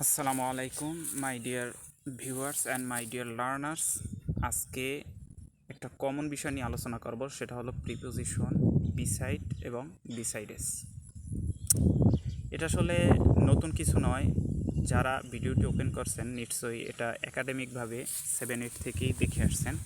আসসালামু আলাইকুম my dear viewers and my dear learners. আজকে একটা কমন বিষয় নিয়ে আলোচনা করব, সেটা হলো প্রিপোজিশন বিসাইড এবং বিসাইডেস। এটা আসলে নতুন কিছু নয়। যারা ভিডিওটি ওপেন করছেন নিশ্চয়ই এটা একাডেমিকভাবে 7-8 থেকেই দেখে আসছেন।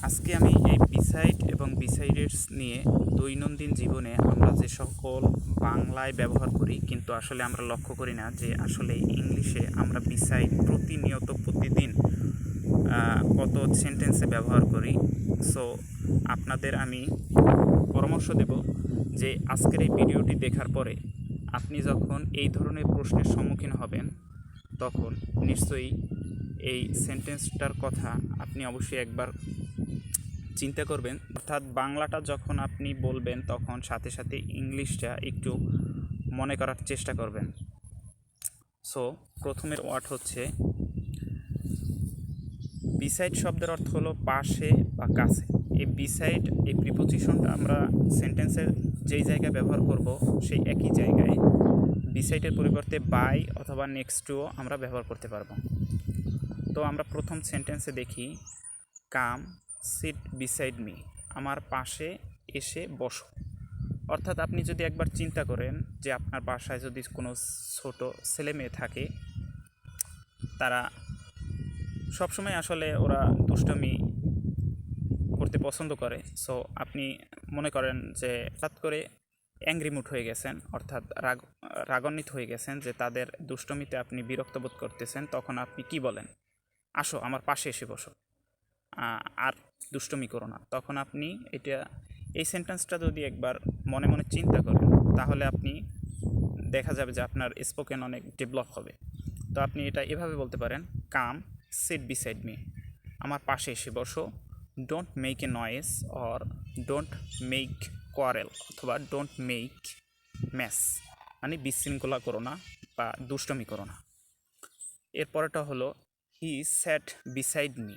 আজকে আমি এই বিসাইড এবং বিসাইডেস নিয়ে দৈনন্দিন জীবনে আমরা যে সকল বাংলায় ব্যবহার করি, কিন্তু আসলে আমরা লক্ষ্য করি না যে আসলে ইংলিশে আমরা বিসাইড প্রতিনিয়ত প্রতিদিন কত সেন্টেন্সে ব্যবহার করি। সো আপনাদের আমি পরামর্শ দেব যে আজকের এই ভিডিওটি দেখার পরে আপনি যখন এই ধরনের প্রশ্নের সম্মুখীন হবেন তখন নিশ্চয়ই এই সেন্টেন্সটার কথা আপনি অবশ্যই একবার চিন্তা করবেন। অর্থাৎ বাংলাটা যখন আপনি বলবেন তখন সাথে সাথে ইংলিশটা একটু মনে করার চেষ্টা করবেন। সো প্রথমের ওয়ার্ড হচ্ছে বিসাইড। শব্দের অর্থ হলো পাশে বা কাছে। এই বিসাইড এই প্রিপোজিশনটা আমরা সেন্টেন্সের যেই জায়গায় ব্যবহার করব সেই একই জায়গায় বিসাইডের পরিবর্তে বাই অথবা নেক্সট টুও আমরা ব্যবহার করতে পারবো। তো আমরা প্রথম সেন্টেন্সে দেখি, কাম সিট বিসাইড মি, আমার পাশে এসে বসো। অর্থাৎ আপনি যদি একবার চিন্তা করেন যে আপনার বাসায় যদি কোনো ছোট ছেলে মেয়ে থাকে, তারা সবসময় আসলে ওরা দুষ্টমি করতে পছন্দ করে। সো আপনি মনে করেন যে হঠাৎ করে অ্যাংরি মুড হয়ে গেছেন, অর্থাৎ রাগান্বিত হয়ে গেছেন যে তাদের দুষ্টমিতে আপনি বিরক্ত বোধ করতেছেন, তখন আপনি কি বলেন? আসো আমার পাশে এসে বসো, আর দুষ্টমি করো না। তখন আপনি এই সেন্টেন্সটা যদি একবার মনে মনে চিন্তা করেন তাহলে আপনি দেখা যাবে যে আপনার স্পোকেন অনেক ডেভেলপ হবে। তো আপনি এটা এভাবে বলতে পারেন, কাম সিট বিসাইড মি, আমার পাশে এসে বসো। Don't make a noise or don't make quarrel অথবা ডোন্ট মেক মেস, মানে বিশৃঙ্খলা করো না বা দুষ্টমি করো না। এরপরেটা হলো হি স্যাট বিসাইড মি,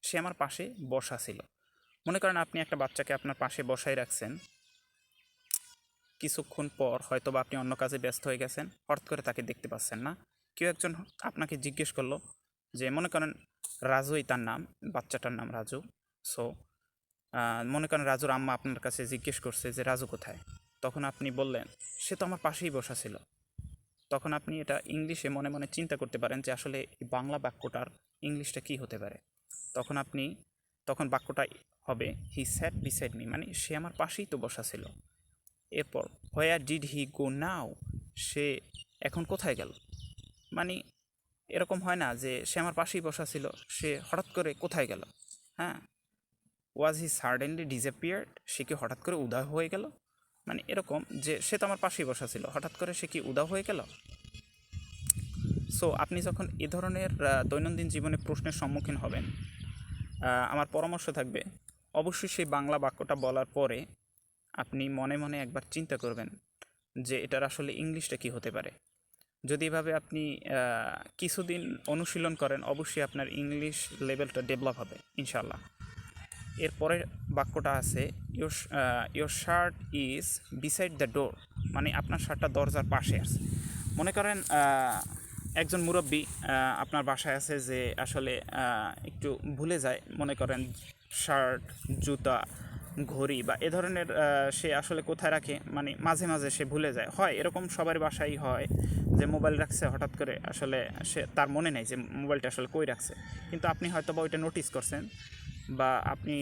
সে আমার পাশে বসা ছিল। মনে করেন আপনি একটা বাচ্চাকে আপনার পাশে বসাই রাখছেন, কিছুক্ষণ পর হয়তো বা আপনি অন্য কাজে ব্যস্ত হয়ে গেছেন, হঠাৎ করে তাকে দেখতে পাচ্ছেন না। কেউ একজন আপনাকে জিজ্ঞেস করলো যে, মনে করেন রাজুই তার নাম, বাচ্চাটার নাম রাজু। সো মনে করেন রাজুর আম্মা আপনার কাছে জিজ্ঞেস করছে যে রাজু কোথায়। তখন আপনি বললেন সে তো আমার পাশেই বসা ছিল। তখন আপনি এটা ইংলিশে মনে মনে চিন্তা করতে পারেন যে আসলে এই বাংলা বাক্যটার ইংলিশটা কী হতে পারে। তখন বাক্যটা হবে হি স্যাট বিসাইড মি, মানে সে আমার পাশেই তো বসা ছিল। এরপর হোয়ার ডিড হি গো নাও, সে এখন কোথায় গেল। মানে এরকম হয় না যে সে আমার পাশেই বসা ছিল, সে হঠাৎ করে কোথায় গেল। হ্যাঁ, ওয়াজ হি সাডেনলি ডিসঅ্যাপিয়ার্ড, সে কি হঠাৎ করে উধাও হয়ে গেল। মানে এরকম যে সে তো আমার পাশেই বসা ছিল, হঠাৎ করে সে কি উধাও হয়ে গেল। সো আপনি যখন এ ধরনের দৈনন্দিন জীবনে প্রশ্নের সম্মুখীন হবেন, আমার পরামর্শ থাকবে অবশ্যই সেই বাংলা বাক্যটা বলার পরে আপনি মনে মনে একবার চিন্তা করবেন যে এটার আসলে ইংলিশটা কী হতে পারে। যদি এভাবে আপনি কিছুদিন অনুশীলন করেন, অবশ্যই আপনার ইংলিশ লেভেলটা ডেভেলপ হবে ইনশাল্লাহ। এরপরের বাক্যটা আছে your shirt is beside the door, মানে আপনার শার্টটা দরজার পাশে আছে। মনে করেন একজন মুরব্বী আপনার বাসায় আছে যে আসলে একটু ভুলে যায়, মনে করেন শার্ট, জুতা, ঘড়ি বা এ ধরনের সে আসলে কোথায় রাখে, মানে মাঝে মাঝে সে ভুলে যায়। হয় এরকম সবার বাসায় হয় যে মোবাইল রাখছে, হঠাৎ করে আসলে সে তার মনে নেই যে মোবাইলটা আসলে কই রাখছে, কিন্তু আপনি হয়তো বা ওইটা নোটিস করছেন। বা আপনি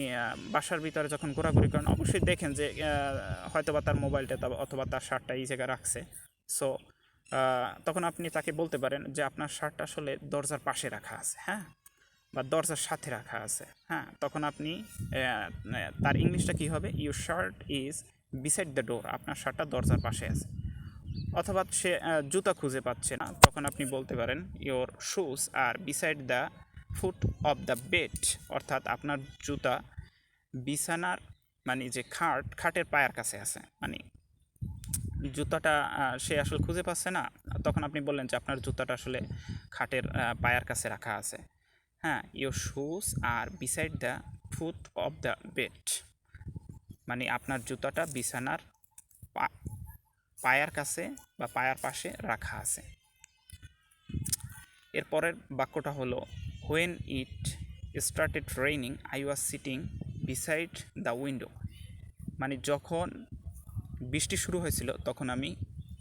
বাসার ভিতরে যখন ঘোরাঘুরি করেন অবশ্যই দেখেন যে হয়তো বা তার মোবাইলটা অথবা তার শার্টটা এই জায়গায় রাখছে। সো তখন আপনি তাকে বলতে পারেন যে আপনার শার্টটা আসলে দরজার পাশে রাখা আছে, হ্যাঁ, বা দরজার সাথে রাখা আছে। হ্যাঁ, তখন আপনি তার ইংলিশটা কী হবে, your shirt is beside the door, আপনার শার্টটা দরজার পাশে আছে। অথবা সে জুতা খুঁজে পাচ্ছে না, তখন আপনি বলতে পারেন your shoes are beside the foot of the bed, অর্থাৎ আপনার জুতা বিছানার, মানে যে খাটের পায়ের কাছে আছে। মানে জুতাটা সে আসলে খুঁজে পাচ্ছে না, তখন আপনি বললেন যে আপনার জুতাটা আসলে খাটের পায়ের কাছে রাখা আছে। হ্যাঁ, your shoes are beside the foot of the bed, মানে আপনার জুতাটা বিছানার পায়ের কাছে বা পায়ের পাশে রাখা আছে। এরপরের বাক্যটা হলো when it started raining I was sitting beside the window, মানে যখন বৃষ্টি শুরু হয়েছিল তখন আমি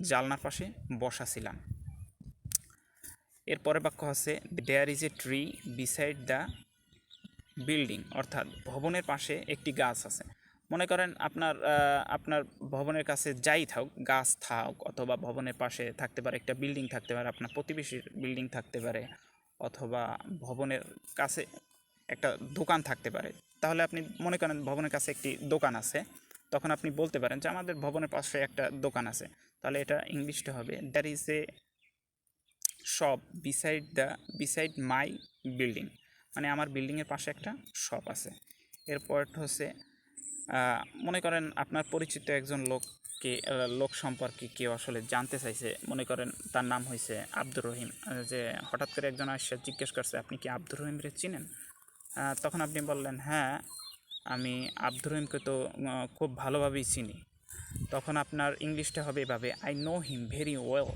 জানলার পাশে বসা ছিলাম। এরপরের বাক্য হচ্ছে there is a tree beside the building, অর্থাৎ ভবনের পাশে একটি গাছ আছে। মনে করেন আপনার ভবনের কাছে যাই থাক, গাছ থাক অথবা ভবনের পাশে থাকতে পারে একটা বিল্ডিং, থাকতে পারে আপনার প্রতিবেশীর বিল্ডিং থাকতে পারে, অথবা ভবনের কাছে একটা দোকান থাকতে পারে। তাহলে আপনি মনে করেন ভবনের কাছে একটি দোকান আছে, তখন আপনি বলতে পারেন যে আমাদের ভবনের পাশে একটা দোকান আছে। তাহলে এটা ইংলিশটা হবে there is a shop beside my building, মানে আমার বিল্ডিংয়ের পাশে একটা শপ আছে। এরপরটা হচ্ছে মনে করেন আপনার পরিচিত একজন লোক সম্পর্কে কেউ আসলে জানতে চাইছে, মনে করেন তার নাম হয়েছে আব্দুর রহিম, যে হঠাৎ করে একজন আসে জিজ্ঞেস করছে আপনি কি আব্দুর রহিমরে চিনেন? তখন আপনি বললেন হ্যাঁ আমি আব্দুর রহিমকে তো খুব ভালোভাবেই চিনি। তখন আপনার ইংলিশটা হবে এভাবে I know him very well,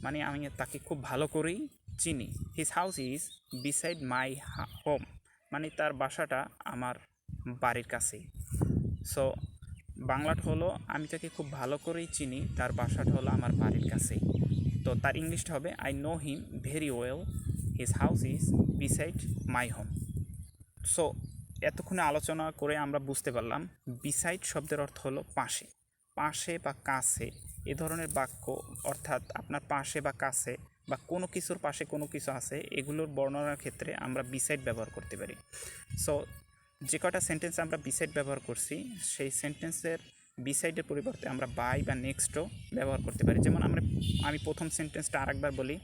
মানে আমি তাকে খুব ভালো করেই চিনি। His house is beside my home, মানে তার বাসাটা আমার বাড়ির কাছেই। সো বাংলাটা হলো আমি তাকে খুব ভালো করেই চিনি, তার বাসাটা হলো আমার বাড়ির কাছেই। তো তার ইংলিশটা হবে I know him very well, his house is beside my home. So এতক্ষণে আলোচনা করে আমরা বুঝতে পারলাম বিসাইড শব্দের অর্থ হলো পাশে, পাশে বা কাছে। এ ধরনের বাক্য অর্থাৎ আপনার পাশে বা কাছে বা কোনো কিছুর পাশে কোনো কিছু আছে, এগুলোর বর্ণনার ক্ষেত্রে আমরা বিসাইড ব্যবহার করতে পারি। সো যে কটা সেন্টেন্স আমরা বিসাইড ব্যবহার করছি, সেই সেন্টেন্সের বিসাইডের পরিবর্তে আমরা বাই বা নেক্সটও ব্যবহার করতে পারি। যেমন আমি প্রথম সেন্টেন্সটা আরেকবার বলি,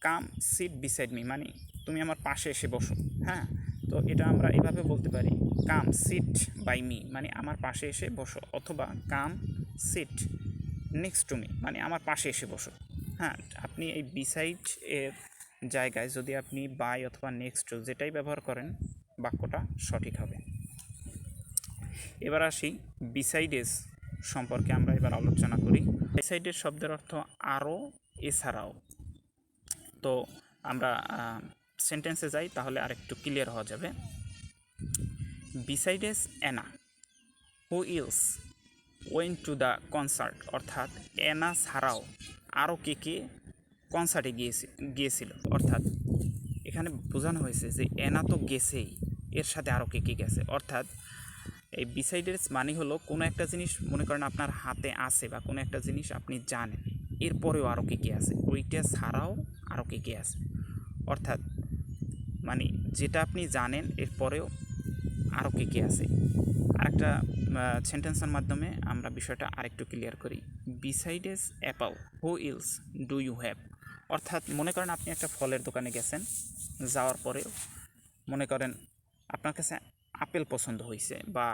কাম সিট বিসাইড মি, মানে তুমি আমার পাশে এসে বসো। হ্যাঁ, তো এটা আমরা এভাবে বলতে পারি কাম সিট বাই মি, মানে আমার পাশে এসে বসো, অথবা কাম সিট নেক্সট টু মি, মানে আমার পাশে এসে বসো। হ্যাঁ, আপনি এই বিসাইড এর জায়গায় যদি আপনি বাই অথবা নেক্সট যেটাই ব্যবহার করেন বাক্যটা সঠিক হবে। এবার আসি বিসাইডেস সম্পর্কে আমরা এবার আলোচনা করি। বিসাইডের শব্দের অর্থ আরও, এছাড়াও। তো আমরা সেন্টেন্সে যাই, তাহলে আরেকটু ক্লিয়ার হওয়া যাবে। Besides Anna who else went to the concert, অর্থাৎ অ্যানা ছাড়াও আরও কে কনসার্টে গিয়েছিল। অর্থাৎ এখানে বোঝানো হয়েছে যে অ্যানা তো গেছেই, এর সাথে আরও কে গেছে। অর্থাৎ এই বিসাইডেস মানে হলো কোনো একটা জিনিস মনে করেন আপনার হাতে আছে বা কোনো একটা জিনিস আপনি জানেন, এরপরেও আরও কে আছে, ওইটা ছাড়াও আরও কে আছে। অর্থাৎ মানে যেটা আপনি জানেন এরপরেও আরও কে আছে। আরেকটা সেন্টেন্সের মাধ্যমে আমরা বিষয়টা আরেকটু ক্লিয়ার করি। Besides apple who else do you have, অর্থাৎ মনে করেন আপনি একটা ফলের দোকানে গেছেন, যাওয়ার পরেও মনে করেন আপনার কাছে আপেল পছন্দ হয়েছে বা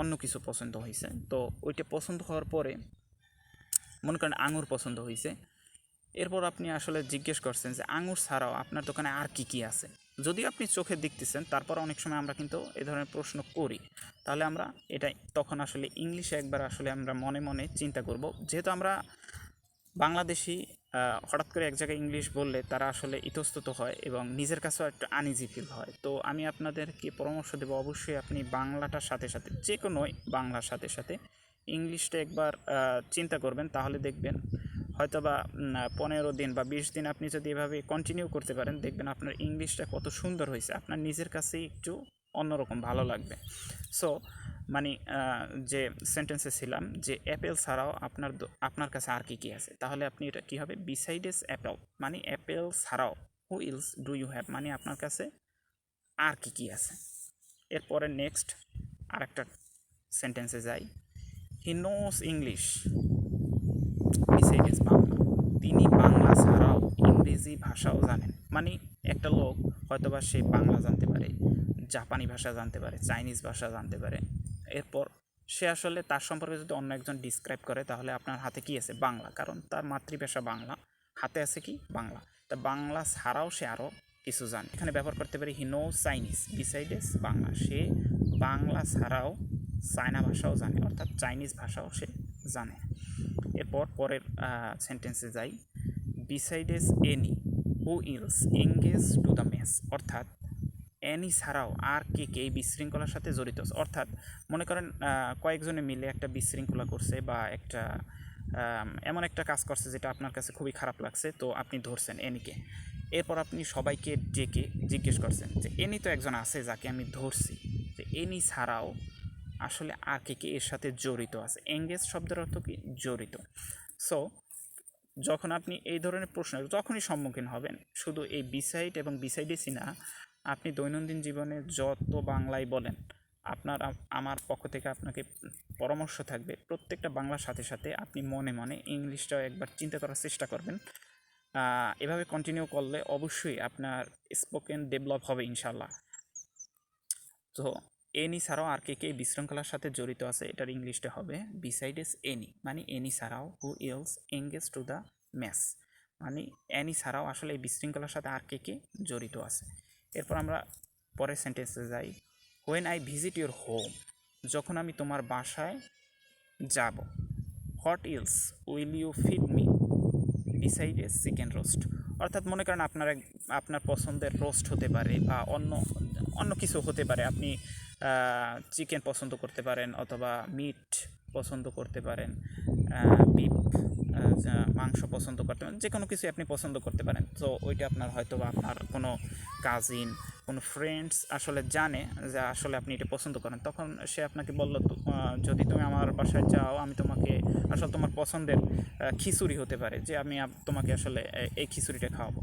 অন্য কিছু পছন্দ হয়েছে, তো ওইটা পছন্দ হওয়ার পরে মনে করেন আঙুর পছন্দ হয়েছে। এরপর আপনি আসলে জিজ্ঞেস করছেন যে আঙুর ছাড়াও আপনার দোকানে আর কি আছে। যদিও আপনি চোখে দেখতেছেন, তারপর অনেক সময় আমরা কিন্তু এই ধরনের প্রশ্ন করি। তাহলে আমরা এটা তখন আসলে ইংলিশে একবার আসলে আমরা মনে মনে চিন্তা করব, যেহেতু আমরা বাংলাদেশি, হঠাৎ করে এক জায়গায় ইংলিশ বললে তারা আসলে ইতস্তত হয় এবং নিজের কাছেও একটু আনইজি ফিল হয়। তো আমি আপনাদেরকে পরামর্শ দেব, অবশ্যই আপনি বাংলাটার সাথে সাথে, যে কোনোই বাংলার সাথে সাথে ইংলিশটা একবার চিন্তা করবেন, তাহলে দেখবেন হয়তো বা 15 দিন বা 20 দিন আপনি যদি এভাবে কন্টিনিউ করতে পারেন, দেখবেন আপনার ইংলিশটা কত সুন্দর হয়েছে, আপনার নিজের কাছেই একটু অন্যরকম ভালো লাগবে। সো মানে যে সেন্টেন্সে ছিলাম যে অ্যাপেল ছাড়াও আপনার কাছে আর কি আছে, তাহলে আপনি এটা কী হবে, বিসাইডেস অ্যাপেল, মানে অ্যাপেল ছাড়াও who else do you have, মানে আপনার কাছে আর কি আছে। এরপরে নেক্সট আরেকটা সেন্টেন্সে যাই, হি নোস ইংলিশ বিসাইডেস বাংলা, তিনি বাংলা ছাড়াও ইংরেজি ভাষাও জানেন। মানে একটা লোক হয়তোবা সে বাংলা জানতে পারে, জাপানি ভাষা জানতে পারে, চাইনিজ ভাষা জানতে পারে। এরপর সে আসলে তার সম্পর্কে যদি অন্য একজন ডিসক্রাইব করে, তাহলে আপনার হাতে কি আছে, বাংলা, কারণ তার মাতৃভাষা বাংলা, হাতে আছে কি, বাংলা। তা বাংলা ছাড়াও সে আরও কিছু জানে। এখানে ব্যবহার করতে পারি হি নোস চাইনিজ বিসাইডেস বাংলা, সে বাংলা ছাড়াও চায়না ভাষাও জানে, অর্থাৎ চাইনিজ ভাষাও সে জানে। এরপর পরের সেন্টেন্সে যাই, besides Annie who else engage to the mess, অর্থাৎ অ্যানি ছাড়াও আর কে কে এই বিশৃঙ্খলার সাথে জড়িত আছে। অর্থাৎ মনে করেন কয়েকজনে মিলে একটা বিশৃঙ্খলা করছে বা একটা এমন একটা কাজ করছে যেটা আপনার কাছে খুবই খারাপ লাগছে, তো আপনি ধরছেন এনিকে। এরপর আপনি সবাইকে ডেকে জিজ্ঞেস করছেন যে এনি তো একজন আছে যাকে আমি ধরছি, যে এনি ছাড়াও আসলে আর কে কে এর সাথে জড়িত আছে। এঙ্গেজ শব্দের অর্থ কি? জড়িত। সো যখন আপনি এই ধরনের প্রশ্ন যখনই সম্মুখীন হবেন, শুধু এই বিসাইড এবং বিসাইডেসই না, আপনি দৈনন্দিন জীবনে যত বাংলায় বলেন, আপনার আমার পক্ষ থেকে আপনাকে পরামর্শ থাকবে প্রত্যেকটা বাংলার সাথে সাথে আপনি মনে মনে ইংলিশটাও একবার চিন্তা করার চেষ্টা করবেন। এভাবে কন্টিনিউ করলে অবশ্যই আপনার স্পোকেন ডেভেলপ হবে ইনশাল্লাহ। তো এনি ছাড়াও আর কে কে এই বিশৃঙ্খলার সাথে জড়িত আছে, এটার ইংলিশটা হবে বিসাইডেস এনি, মানে এনি ছাড়াও who else engage to the mess, মানে এনি ছাড়াও আসলে এই বিশৃঙ্খলার সাথে আর কে কে জড়িত আছে। এরপর আমরা পরের সেন্টেন্সে যাই। When I visit your home, যখন আমি তোমার বাসায় যাব। What else will you feed me beside a chicken roast, অর্থাৎ মনে করেন আপনার পছন্দের রোস্ট হতে পারে বা অন্য অন্য কিছু হতে পারে। আপনি চিকেন পছন্দ করতে পারেন অথবা মিট পছন্দ করতে পারেন, বিফ মাংস পছন্দ করতে পারেন, যে কোনো কিছু আপনি পছন্দ করতে পারেন। তো ওইটা আপনার হয়তো বা আপনার কোনো কাজিন, কোনো ফ্রেন্ডস আসলে জানে যে আসলে আপনি এটা পছন্দ করেন, তখন সে আপনাকে বললো যদি তুমি আমার বাসায় যাও, আমি তোমাকে আসলে তোমার পছন্দের খিচুড়ি হতে পারে, যে আমি তোমাকে আসলে এই খিচুড়িটা খাওয়াবো।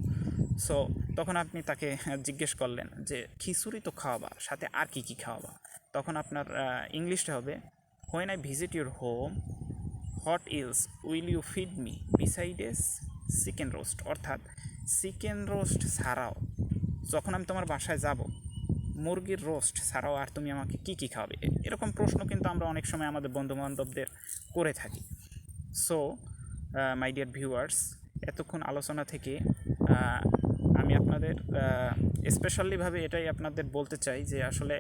সো তখন আপনি তাকে জিজ্ঞেস করলেন যে খিচুড়ি তো খাওয়াবা, সাথে আর কি কি খাওয়াবা। তখন আপনার ইংলিশটা হবে when I visit your home what else will you feed me besides chicken roast, অর্থাৎ চিকেন রোস্ট ছাড়াও যখন আমি তোমার বাসায় যাব, মুরগির রোস্ট ছাড়াও আর তুমি আমাকে কী কী খাওয়াবে। এরকম প্রশ্ন কিন্তু আমরা অনেক সময় আমাদের বন্ধুবান্ধবদের করে থাকি। সো মাই ডিয়ার ভিউয়ার্স, এতক্ষণ আলোচনা থেকে আমি আপনাদের স্পেশালিভাবে এটাই আপনাদের বলতে চাই যে আসলে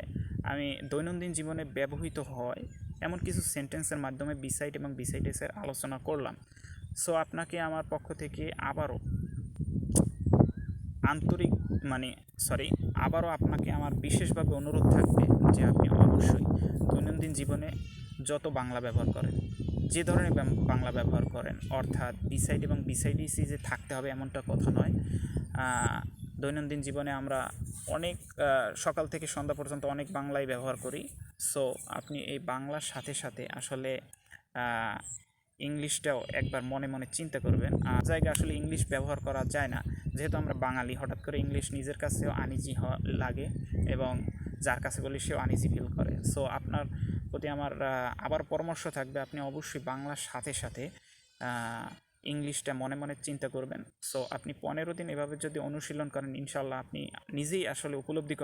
আমি দৈনন্দিন জীবনে ব্যবহৃত হয় এমন কিছু সেন্টেন্সের মাধ্যমে বিসাইড এবং বিসাইডেসের আলোচনা করলাম। সো আপনাকে আমার পক্ষ থেকে আবারও আন্তরিক আবারও আপনাকে আমার বিশেষভাবে অনুরোধ থাকবে যে আপনি অবশ্যই দৈনন্দিন জীবনে যত বাংলা ব্যবহার করেন, যে ধরনের বাংলা ব্যবহার করেন, অর্থাৎ বিসাইড এবং বিসাইডিসি যে থাকতে হবে এমনটা কথা নয়। দৈনন্দিন জীবনে আমরা অনেক সকাল থেকে সন্ধ্যা পর্যন্ত অনেক বাংলাই ব্যবহার করি। সো আপনি এই বাংলার সাথে সাথে আসলে ইংলিশটাও একবার মনে মনে চিন্তা করবেন। জায়গায় আসলে ইংলিশ ব্যবহার করা যায় না, যেহেতু আমরা বাঙালি, হঠাৎ করে ইংলিশ নিজের কাছেও আনইজি লাগে এবং যার কাছে বলি সেও আনইজি ফিল করে। সো আপনার প্রতি আমার আবার পরামর্শ থাকবে, আপনি অবশ্যই বাংলার সাথে সাথে ইংলিশটা মনে মনে চিন্তা করবেন। সো আপনি 15 দিন এভাবে যদি অনুশীলন করেন, ইনশাল্লাহ আপনি নিজেই আসলে উপলব্ধি